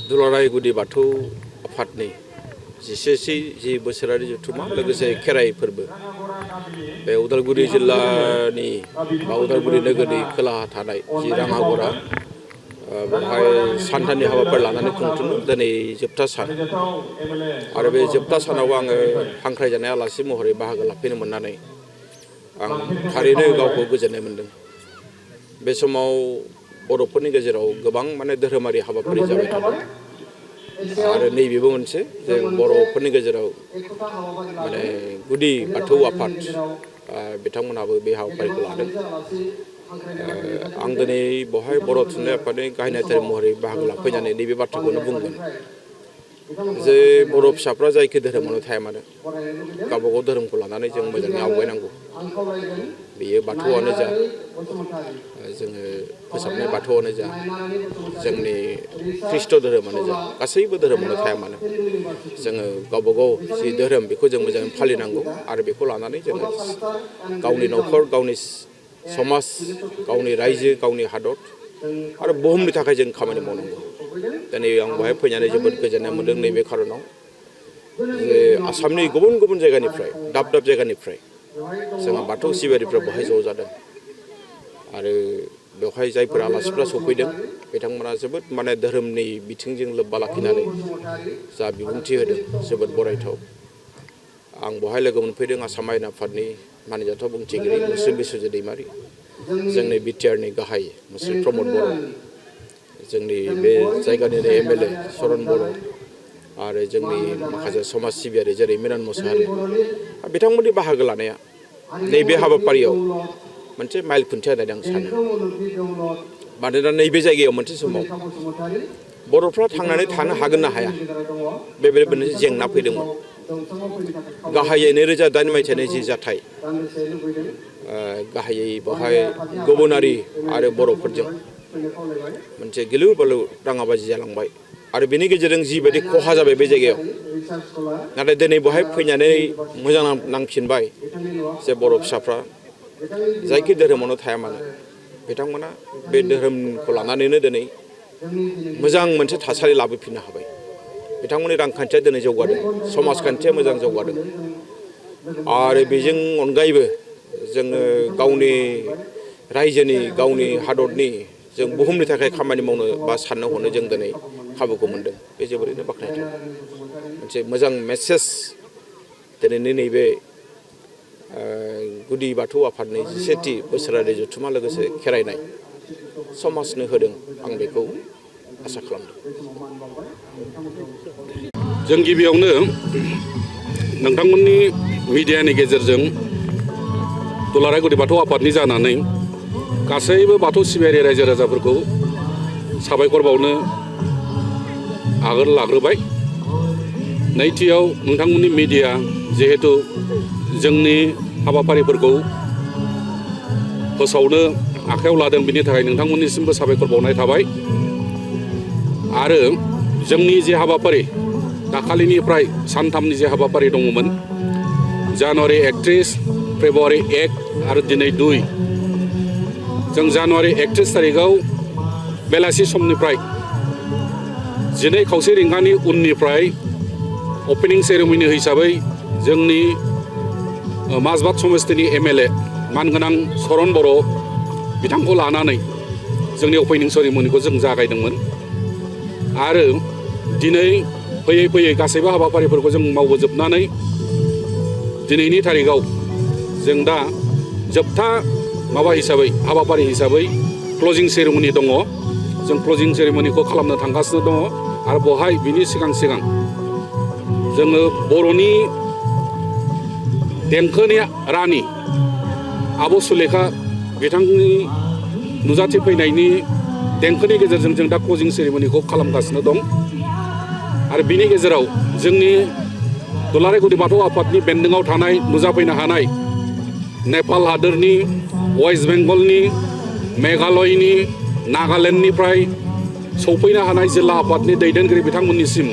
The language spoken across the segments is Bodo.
दुलाराय गुदि बाथौ आफादनि 11 बोसोरारि जथुम्मा लोगोसे खेराइ फोरबो बे उदालगुरि जिल्लानि बा उदालगुरि नोगोरनि खोलाहा थानाय जि राङागरा बेवहाय सानथामनि हाबाफारि लानानै खुंथुमो दिनै जोबथा सान आरो बे जोबथा सानाव आङो हांख्रायजानाय आलासि महरै बाहागो लाफैनो मोननानै आं थारैनो गावखौ गोजोननाय मोनदों। बे समाव बर'फोरनि गेजेराव गोबां धोरोमारि हाबाफारि जाबाय थादों आरो नैबेबो मोनसे जे बर'फोरनि गेजेराव गुदि बाथौ आफाद बिथांमोनहाबो बे हाबाफारिखौ लादों। आं दिनै बेवहाय बर' थुनलाइ आफादनि गाहाय नेहाथारि महरै बाहागो लाफैनानै नैबे बाथ्राखौनो बुंगोन जे बर' फिसाफ्रा जायखि धोरोमावनो थाया मानो गावबागाव धोरोमखौ लानानै जों मोजाङै आवगायनांगौ। बेयो बाथौआनो जा जोङो फोसाबनाय बाथौआनो जा जोंनि ख्रिस्ट' धोरोमानो जा गासैबो धोरोमावनो थाया मानो जोङो गावबागाव जि धोरोम बेखौ जों मोजाङै फालिनांगौ आरो बेखौ लानानै जोङो गावनि न'खर गावनि समाज गावनि रायजो गावनि हादर आरो बुहुमनि थाखाय जों खामानि मावनांगौ। दिनै आं बेवहाय फैनानै जोबोद गोजोननाय मोनदों नैबे खारनाव जे आसामनि गुबुन गुबुन जायगानिफ्राय दाब दाब जायगानिफ्राय जोंहा बाथौ सिबियारिफ्रा बेवहाय ज' जादों आरो बेवहाय जायफोर आलासिफ्रा सफैदों बिथांमोना जोबोद धोरोमनि बिथिंजों लोब्बा लाखिनानै जा बिबुंथि होदों जोबोद बरायथाव। आं बेवहाय लोगो मोनफैदों आसाम आयेन आफादनि मानिजाथाव बुंथिगिरि मुस्रि बिस्वजित दैमारि, जोंनि बिटिआरनि गाहाय मुस्रि प्रमद बर', जोंनि बे जायगानिनो एमएलए चरन बर' आरो जोंनि माखासे समाज सिबियारि जेरै मिलन मुसाहारि बिथांमोननि बाहागो लानाया नैबे हाबाफारियाव मोनसे माइल खुन्थिया होननानै आं सानो। मानोना नैबे जायगायाव मोनसे समाव बर'फ्रा थांनानै थानो हागोन ना हाया बेबायदि मोनसे जेंना फैदोंमोन। गाहायै 2008 मायथाइनि जि जाथाय गाहायै बेवहाय गुबुनारि आरो बर'फोरजों मोनसे गिलु बालु दाङाबाजि जालांबाय आरो बेनि गेजेरजों जिबायदि खहा जाबाय बे जायगायाव, नाथाय दिनै बेवहाय फैनानै मोजां नांफिनबाय जे बर' फिसाफ्रा जायखि धोरोमावनो थाया मानो बिथांमोना बे धोरोमखौ लानानैनो दिनै मोजां मोनसे थासारि लाबोफिननो हाबाय। बिथांमोननि रांखान्थिया दिनै जौगादों, समाजखान्थिया मोजां जौगादों आरो बेजों अनगायैबो जोङो गावनि रायजोनि गावनि हादरनि जों बुहुमनि थाखाय खामानि मावनो बा साननो हनो जों दिनै खाबुखौ मोनदों। बे जोबोरैनो बाख्नायथाव मोनसे मोजां मेसेज दिनैनि नैबे गुदि बाथौ आफादनि 11थि बोसोरारि जथुम्मा लोगोसे खेराइनाय समाजनो होदों, आं बेखौ आसा खालामदों। जों गिबियावनो नोंथांमोननि मिडियानि गेजेरजों दुलाराय गुदि बाथौ आफादनि जानानै गासैबो बाथौ सिबियारि रायजो राजाफोरखौ साबायखर बावनो आगोल लाग्रोबाय। नैथियाव नोंथांमोननि मिडिया जिहेतु जोंनि हाबाफारिफोरखौ फोसावनो आखायाव लादों, बिनि थाखाय नोंथांमोननिसिमबो साबायखर बावनाय थाबाय। आरो जोंनि जे हाबाफारि दाखालिनिफ्राय सानथामनि जे हाबाफारि दङमोन, जानुवारि 31, फेब्रुवारि 1 आरो दिनै 2, जों जानुवारि 31 तारिखआव बेलासि समनिफ्राय 12:30 रिंगानि उननिफ्राय अपेनिं सेरेमनि हिसाबै जोंनि माजबाद समस्तिनि एमएलए मानगोनां चरन बर' बिथांखौ लानानै जोंनि अपेनिं सेरेमनिखौ जों जागायदोंमोन आरो दिनै फैयै फैयै गासैबो हाबाफारिफोरखौ जों मावबोजोबनानै दिनैनि तारिखआव जों दा जोबथा हाबाफारि हिसाबै क्लजिं सेरेमनि दङ। जों क्लजिं सेरेमनिखौ खालामनो थांगासिनो दङ आरो बेवहाय बिनि सिगां जोङो बर'नि देंखोनि रानि आब' सुलेखा बिथांनि नुजाथि फैनायनि देंखोनि गेजेरजों जों दा क्लजिं सेरेमनिखौ खालामगासिनो दं आरो बिनि गेजेराव जोंनि दुलाराय गुदि बाथौ आफादनि बेन्दोङाव थानाय नुजाफैनो हानाय नेपाल हादोरनि, वेस्ट बेंगलनि, मेघालयनि, नागालेण्डनिफ्राय सौफैनो हानाय जिल्ला आफादनि दैदेनगिरि बिथांमोननिसिम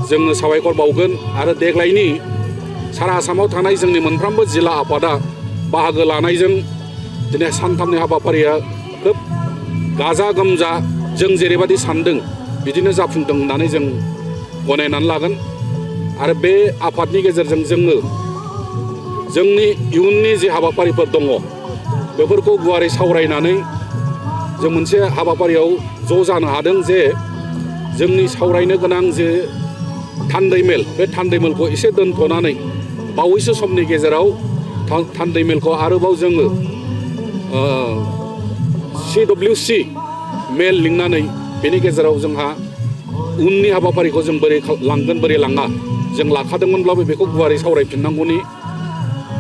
जोङो साबायखर बावगोन आरो देग्लायनि सारा आसामाव थानाय जोंनि मोनफ्रोमबो जिल्ला आफादा बाहागो लानायजों दिनै सानथामनि हाबाफारिया खोब गाजा गोमजा जों जेरैबायदि सानदों बिदिनो जाफुंदों होननानै जों गनायनानै लागोन आरो बे आफादनि गेजेरजों जोङो जोंनि इयुननि जे हाबाफारिफोर दङ बेफोरखौ गुवारै सावरायनानै जों मोनसे हाबाफारियाव ज' जानो हादों जे जोंनि सावरायनो गोनां जे थान्दै मेल बे थान्दै मेलखौ एसे दोनथ'नानै बावैसो समनि गेजेराव थान्दै मेलखौ आरोबाव जोङो CWC मेल लिंनानै बेनि गेजेराव जोंहा उननि हाबाफारिखौ जों बोरै लांगोन बोरै लाङा जों लाखादोंमोनब्लाबो बेखौ गुवारै सावरायफिननांगौनि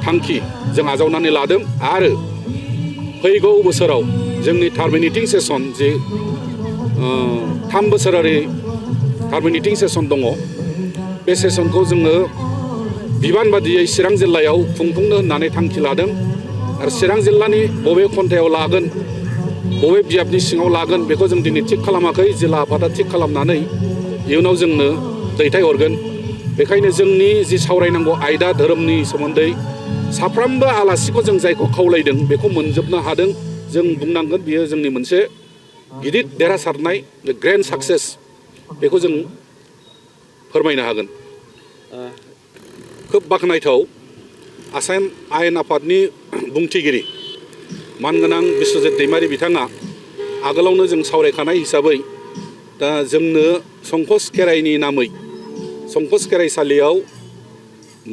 थांखि जों आजावनानै लादों आरो फैगौ बोसोराव जोंनि टार्मिनेटिं सेसन जे 3 बोसोरारि टार्मिनेटिं सेसन दङ बे सेसनखौ जोङो बिबान बादियै चिरां जिल्लायाव खुंफुंनो होननानै थांखि लादों आरो चिरां जिल्लानि बबे खन्थायाव लागोन बबे बियाबनि सिङाव लागोन बेखौ जों दिनै थिग खालामाखै जिल्ला आफादा थिग खालामनानै इयुनाव जोंनो दैथायहरगोन बेखायनो जोंनि जि सावरायनांगौ आयदा धोरोमनि सोमोन्दै साफ्रोमबो आलासिखौ जों जायखौ खावलायदों बेखौ मोनजोबनो हादों जों बुंनांगोन बियो जोंनि मोनसे गिदिर देरहासारनाय ग्रेन्ड साक्सेस बेखौ जों फोरमायनो हागोन खोब बाख्नायथाव आसाम आयेन आफादनि बुंथिगिरि मानगोनां बिस्वजित दैमारि बिथाङा आगोलावनो जों सावरायखानाय हिसाबै दा जोंनो संकस खेराइनि नामै संकस खेराइसालियाव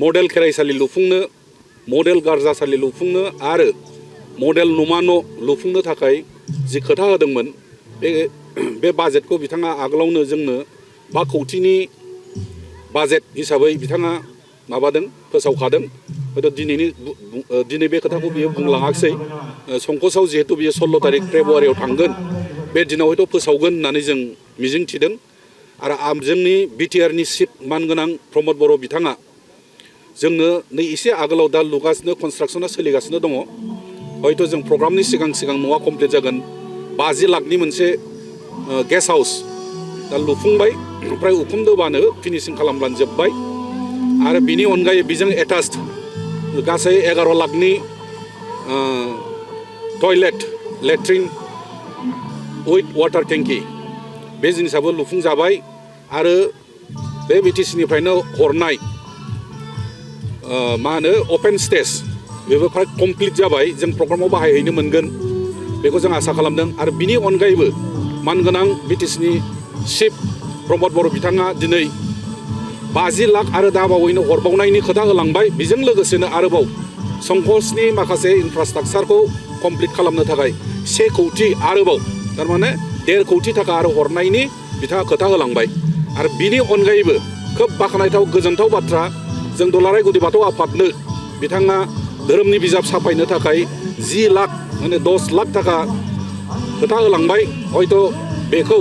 मडेल खेराइसालि लुफुंनो मडेल गारजासालि लुफुंनो आरो मडेल नमा न' लुफुंनो थाखाय जि खोथा होदोंमोन बे बाजेटखौ बिथाङा आगोलावनो जोंनो 5 कौटिनि बाजेट हिसाबै बिथाङा माबादों फोसावखादों हयथ' दिनै बे खोथाखौ बियो बुंलाङाखिसै संकसआव जिहेतु बियो 16 तारिख फेब्रुवारियाव थांगोन बे दिनाव हयथ' फोसावगोन होननानै जों मिजिं थिदों आरो जोंनि बिटिआरनि चिफ मानगोनां प्रमद बर' बिथाङा जोंनो नै एसे आगोलाव दा लुगासिनो कनस्ट्राक्सना सोलिगासिनो दङ हयथ' जों प्रग्रामनि सिगां न'आ कमप्लिट जागोन 50 लाखनि मोनसे गेस्ट हाउस दा लुफुंबाय ओमफ्राय उखुमदोबानो फिनिशिं खालामब्लानो जोब्बाय आरो बिनि अनगायै बेजों एटाच्ड गासै 11 लाखनि टयलेट लेट्रिन उइथ वाटार टेंकि बे जिनिसाबो लुफुंजाबाय आरो बे बिटिसिनिफ्रायनो हरनाय मा होनो अपेन स्टेज बेबो फ्राय कमप्लिट जाबाय जों प्रग्रामाव बाहायहैनो मोनगोन बेखौ जों आसा खालामदों आरो बिनि अनगायैबो मानगोनां बिटिसिनि चिफ प्रमद बर' बिथाङा दिनै 50 लाख आरो दा बावैनो हरबावनायनि खोथा होलांबाय बेजों लोगोसेनो आरोबाव संकसनि माखासे इनफ्रास्ट्राक्चारखौ कमप्लिट खालामनो थाखाय 1 कौटि आरोबाव थारमाने 1.5 कौटि थाखा आरो हरनायनि बिथाङा खोथा होलांबाय आरो बिनि अनगायैबो खोब बाख्नायथाव गोजोनथाव बाथ्रा जों दुलाराय गुदि बाथौ आफादनो बिथाङा धोरोमनि बिजाब साफायनो थाखाय 10 लाख माने 10 लाख थाखा खोथा होलांबाय हयथ' बेखौ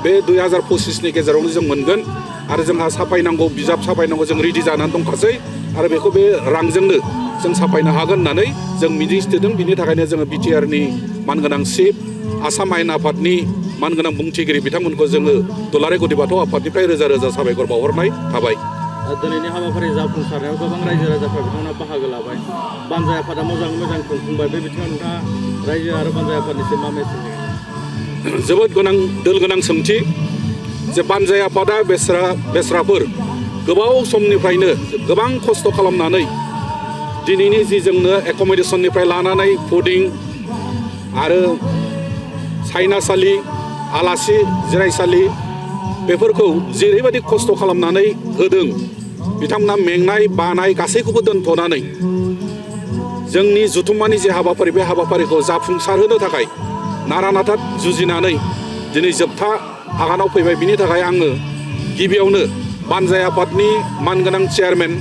बे 2025नि गेजेरावनो जों मोनगोन आरो जोंहा साफायनांगौ बिजाब साफायनांगौ जों रेडि जानानै दंखासै आरो बेखौ बे रांजोंनो जों साफायनो हागोन होननानै जों मिजिंथिदों बिनि थाखायनो जोङो बिटिआरनि मानगोनां चिफ आसाम आयेन आफादनि मानगोनां बुंथिगिरि बिथांमोनखौ जोङो दुलाराय गुदि बाथौ आफादनिफ्राय रोजा रोजा साबायखर बावहरनाय थाबाय दिनैनि हाबाफारि जाफुंसारनायाव गोबां रायजो राजाफ्रा बिथांमोना बाहागो लाबाय बानजाय आफादा मोजाङै मोजां खुंफुंबाय बे बिथिङाव नोंथाङा रायजो आरो बानजाय आफादनिसिम मा मेसेज जोबोद गोनां दोल गोनां सोंथि जे बानजाय आफादा बेस्राफोर गोबाव समनिफ्रायनो गोबां खस्थ' खालामनानै दिनैनि जि जोंनो एक'मडेसननिफ्राय लानानै फुडिं आरो सायनासालि आलासि जिरायसालि बेफोरखौ जेरैबायदि खस्थ' खालामनानै होदों बिथांमोना मेंनाय बानाय गासैखौबो दोनथ'नानै जोंनि जुथुम्मानि जे हाबाफारि बे हाबाफारिखौ जाफुंसारहोनो थाखाय नारा नाथा जुजिनानै दिनै जोबथा आगानाव फैबाय बिनि थाखाय आङो गिबियावनो बानजाय आफादनि मानगोनां चेयारमेन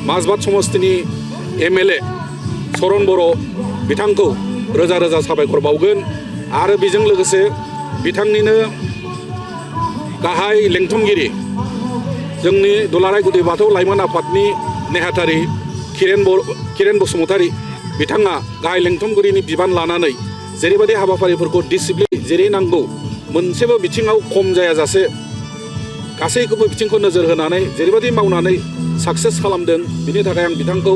माजबाद समस्तिनि MLA सरन बर' बिथांखौ रोजा रोजा साबायखर बावगोन आरो बेजों लोगोसे बिथांनिनो गाहाय लेंथुमगिरि जोंनि दुलाराय गुदि बाथौ लाइमोन आफादनि नेहाथारि किरेन बसुमतारी बिथाङा गाहाय लेंथुमगिरिनि बिबान लानानै जेरैबायदि हाबाफारिफोरखौ डिसिप्लिन जेरै नांगौ मोनसेबो बिथिङाव खम जायाजासे गासैखौबो बिथिंखौ नोजोर होनानै जेरैबायदि मावनानै साक्सेस खालामदों बिनि थाखाय आं बिथांखौ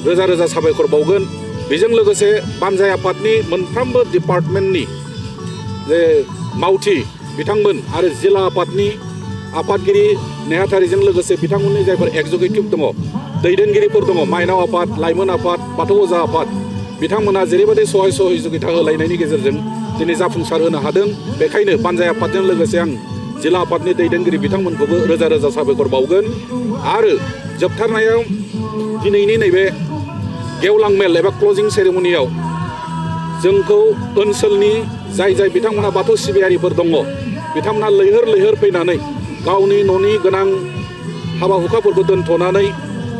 रोजा रोजा साबायखर बावगोन बेजों लोगोसे बानजाय आफादनि मोनफ्रोमबो डिपार्टमेन्टनि जे मावथि बिथांमोन आरो जिल्ला आफादनि आफादगिरि नेहाथारिजों लोगोसे बिथांमोननि जायफोर एक्जिकिउटिभ दङ दैदेनगिरिफोर दङ माइनाव आफाद लाइमोन आफाद बाथौ अजा आफाद बिथांमोना जेरैबायदि सहाय सहयोगिता होलायनायनि गेजेरजों दिनै जाफुंसार होनो हादों बेखायनो बानजाय आफादजों लोगोसे आं जिल्ला आफादनि दैदेनगिरि बिथांमोनखौबो रोजा रोजा साबायखर बावगोन आरो जोबथारनायाव दिनैनि नैबे गेवलां मेल एबा क्लजिं सेरेमनियाव जोंखौ ओनसोलनि जाय बिथांमोना बाथौ सिबियारिफोर दङ बिथांमोना लैहोर लैहोर फैनानै गावनि न'नि गोनां हाबा हुखाफोरखौ दोनथ'नानै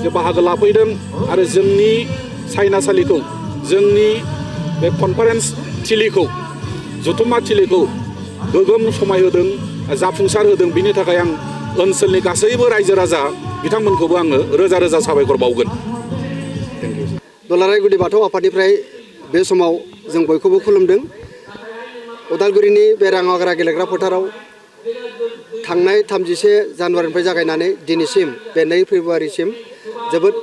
जे बाहागो लाफैदों आरो जोंनि सायनासालिखौ जोंनि बे कनफारेन्स थिलिखौ जथुम्मा थिलिखौ गोगोम समायहोदों जाफुंसार होदों बिनि थाखाय आं ओनसोलनि गासैबो रायजो राजा बिथांमोनखौबो आङो रोजा रोजा साबायखर बावगोन। दुलाराय गुदि बाथौ आफादनिफ्राय बे समाव जों बयखौबो खुलुमदों। उदालगुरिनि बे राङाग्रा गेलेग्रा फोथाराव थांनाय 31 जानुवारिनिफ्राय जागायनानै दिनैसिम बे 2 फेब्रुवारिसिम जोबोद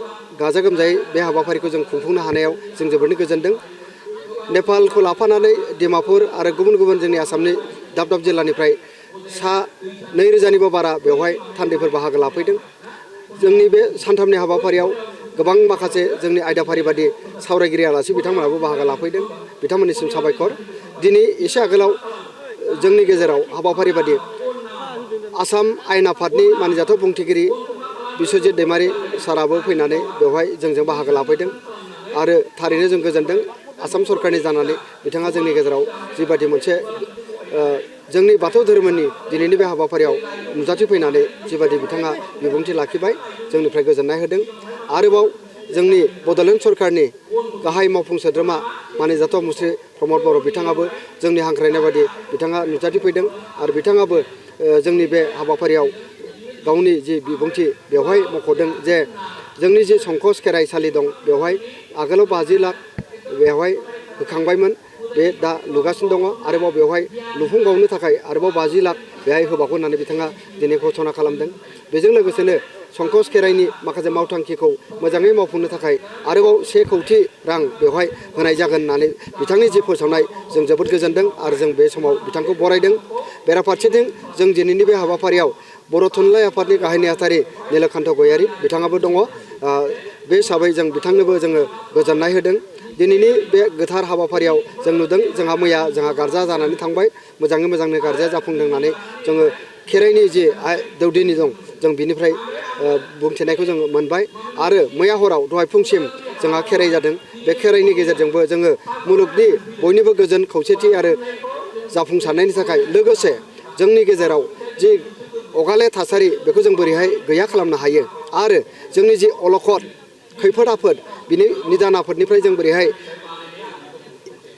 गाजा गोमजायै बे हाबाफारिखौ जों खुंफुंनो हानायाव जों जोबोरैनो गोजोनदों। नेपालखौ लाफानानै डिमापुर आरो गुबुन गुबुन जोंनि आसामनि दाब दाब जिल्लानिफ्राय सा 2000निबो बारा बेवहाय थान्दैफोर बाहागो लाफैदों। जोंनि बे सानथामनि हाबाफारियाव गोबां माखासे जोंनि आयदाफारि बादि सावरायगिरि आलासि बिथांमोनाबो बाहागो लाफैदों बिथांमोननिसिम साबायखर। दिनै एसे आगोलाव जोंनि गेजेराव हाबाफारि बादि आसाम आयेन आफादनि मानिजाथाव बुंथिगिरि बिस्वजित दैमारि साराबो फैनानै बेवहाय जोंजों बाहागो लाफैदों आरो थारैनो जों गोजोनदों आसाम सरकारनि जानानै बिथाङा जोंनि गेजेराव जिबादि मोनसे जोंनि बाथौ धोरोमनि दिनैनि बे हाबाफारियाव नुजाथिफैनानै जिबादि बिथाङा बिबुंथि लाखिबाय जोंनिफ्राय गोजोननाय होदों। आरोबाव जोंनि बड'लेण्ड सरकारनि गाहाय मावफुं सोद्रोमा मानिजाथाव मुस्रि प्रमद बर' बिथाङाबो जोंनि हांख्रायनाय बादि बिथाङा नुजाथिफैदों आरो बिथाङाबो जोंनि बे हाबाफारियाव गावनि जि बिबुंथि बेवहाय मख'दों जे जोंनि जि संकस खेराइसालि दं बेवहाय आगोलाव 50 लाख बेवहाय होखांबायमोन बे दा लुगासिनो दङ आरोबाव बेवहाय लुफुंबावनो थाखाय आरोबाव 50 लाख बेहाय होबावगोन होननानै बिथाङा दिनै घोषणा खालामदों। बेजों लोगोसेनो संकस खेराइनि माखासे मावथांखिखौ मोजाङै मावफुंनो थाखाय आरोबाव 1 कौटि रां बेवहाय होनाय जागोन होननानै बिथांनि जि फोसावनाय जों जोबोद गोजोनदों आरो जों बे समाव बिथांखौ बरायदों। बेराफारसेथिं जों दिनैनि बे हाबाफारियाव बर' थुनलाइ आफादनि गाहाय नेहाथारि नीलकान्त गयारि बिथाङाबो दङ। बे हिसाबै जों बिथांनोबो जोङो गोजोननाय होदों। दिनैनि बे गोथार हाबाफारियाव जों नुदों जोंहा मैया गारजा जानानै थांबाय मोजाङै मोजांनो गारजाया जाफुंदों होननानै जोङो खेराइनि जि दौदिनि दं जों बिनिफ्राय बुंथिनायखौ जोङो मोनबाय आरो मैया हराव दहाय फुंसिम जोंहा खेराइ जादों। बे खेराइनि गेजेरजोंबो जोङो मुलुगनि बयनिबो गोजोन खौसेथि आरो जाफुंसारनायनि थाखाय लोगोसे जोंनि गेजेराव जि अगाले थासारि बेखौ जों बोरैहाय गैया खालामनो हायो आरो जोंनि जि अलखद खैफोद आफोद बिनि निदान आफोदनिफ्राय जों बोरैहाय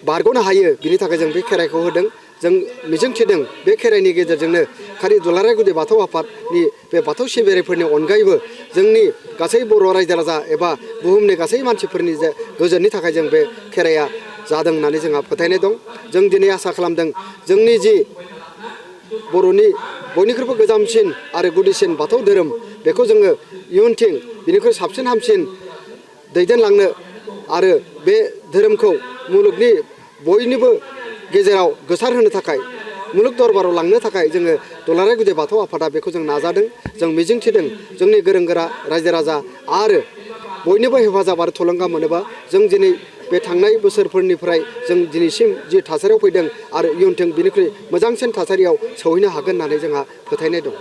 बारग'नो हायो बिनि थाखाय जों बे खेराइखौ होदों। जों मिजिंथिदों बे खेराइनि गेजेरजोंनो खालि दुलाराय गुदि बाथौ आफादनि बे बाथौ सिबियारिफोरनि अनगायैबो जोंनि गासै बर' रायजो राजा एबा बुहुमनि गासै मानसिफोरनि जे गोजोननि थाखाय जों बे खेराइया जादों होननानै जोंहा फोथायनाय दं। जों दिनै आसा खालामदों जोंनि जि बर'नि बयनिख्रुइबो गोजामसिन आरो गुदिसिन बाथौ धोरोम बेखौ जोङो इयुनथिं बिनिख्रुइ साबसिन हामसिन दैदेनलांनो आरो बे धोरोमखौ मुलुगनि बयनिबो गेजेराव गोसारहोनो थाखाय मुलुग दरबाराव लांनो थाखाय जोङो दुलाराय गुदि बाथौ आफादा बेखौ जों नाजादों। जों मिजिंथिदों जोंनि गोरों गोरा रायजो राजा आरो बयनिबो हेफाजाब आरो थुलुंगा मोनोबा जों दिनै बे थांनाय बोसोरफोरनिफ्राय जों दिनैसिम जि थासारियाव फैदों आरो इयुनथिं बिनिख्रुइ मोजांसिन थासारियाव सौहैनो हागोन होननानै जोंहा फोथायनाय दं।